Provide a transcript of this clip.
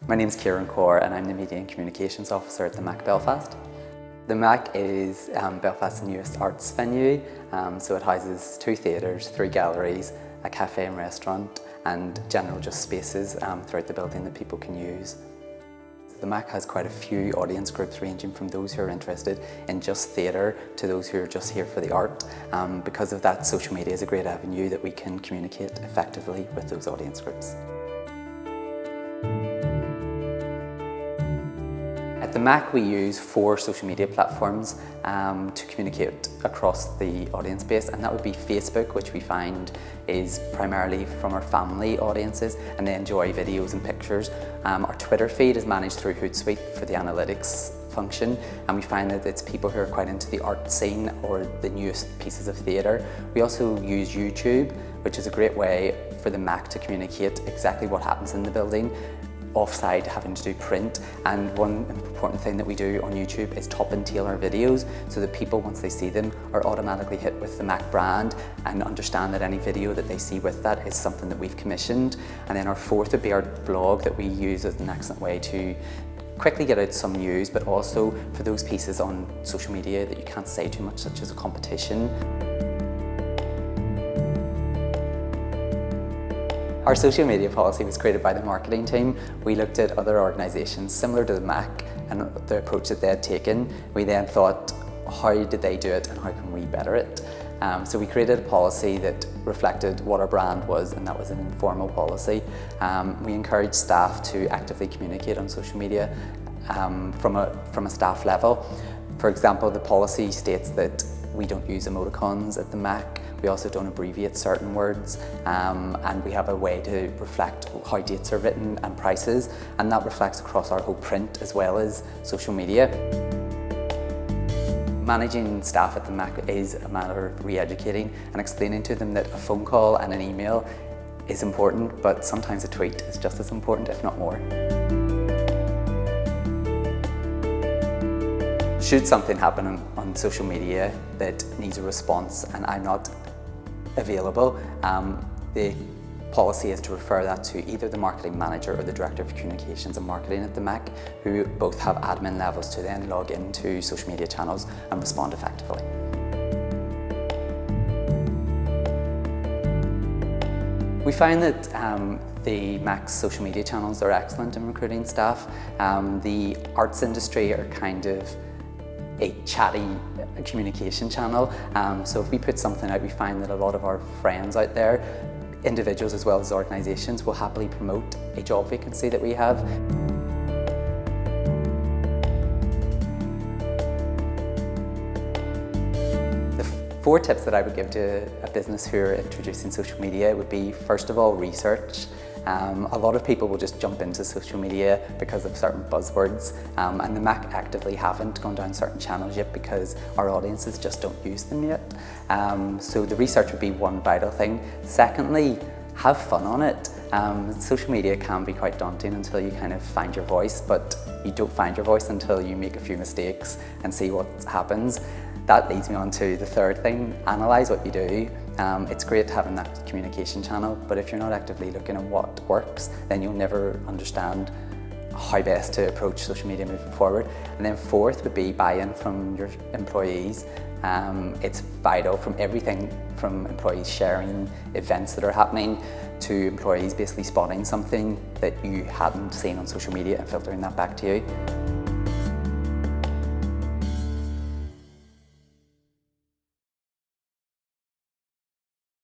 My name is Kieran Kaur and I'm the Media and Communications Officer at the MAC Belfast. The MAC is Belfast's newest arts venue, so it houses 2 theatres, 3 galleries, a cafe and restaurant and general just spaces throughout the building that people can use. The MAC has quite a few audience groups ranging from those who are interested in just theatre to those who are just here for the art. Because of that, social media is a great avenue that we can communicate effectively with those audience groups. At the MAC we use 4 social media platforms to communicate across the audience base, and that would be Facebook, which we find is primarily from our family audiences and they enjoy videos and pictures. Our Twitter feed is managed through Hootsuite for the analytics function, and we find that it's people who are quite into the art scene or the newest pieces of theatre. We also use YouTube, which is a great way for the MAC to communicate exactly what happens in the building, offside having to do print. And one important thing that we do on YouTube is top and tail our videos so that people, once they see them, are automatically hit with the MAC brand and understand that any video that they see with that is something that we've commissioned. And then our 4th would be our blog that we use as an excellent way to quickly get out some news, but also for those pieces on social media that you can't say too much, such as a competition. Our social media policy was created by the marketing team. We looked at other organisations similar to the MAC and the approach that they had taken. We then thought, how did they do it and how can we better it? So we created a policy that reflected what our brand was, and that was an informal policy. We encouraged staff to actively communicate on social media from a staff level. For example, the policy states that we don't use emoticons at the MAC. We also don't abbreviate certain words, and we have a way to reflect how dates are written and prices, and that reflects across our whole print as well as social media. Managing staff at the MAC is a matter of re-educating and explaining to them that a phone call and an email is important, but sometimes a tweet is just as important, if not more. Should something happen on social media that needs a response and I'm not available, the policy is to refer that to either the marketing manager or the director of communications and marketing at the MAC, who both have admin levels to then log into social media channels and respond effectively. We find that the MAC's social media channels are excellent in recruiting staff. The arts industry are kind of a chatty communication channel. So if we put something out, we find that a lot of our friends out there, individuals as well as organisations, will happily promote a job vacancy that we have. The 4 tips that I would give to a business who are introducing social media would be, first of all, research. A lot of people will just jump into social media because of certain buzzwords, and the MAC actively haven't gone down certain channels yet because our audiences just don't use them yet. So the research would be one vital thing. Secondly, have fun on it. Social media can be quite daunting until you kind of find your voice, but you don't find your voice until you make a few mistakes and see what happens. That leads me on to the 3rd thing: analyse what you do. It's great having that communication channel, but if you're not actively looking at what works, then you'll never understand how best to approach social media moving forward. And then 4th would be buy-in from your employees. It's vital, from everything from employees sharing events that are happening to employees basically spotting something that you hadn't seen on social media and filtering that back to you.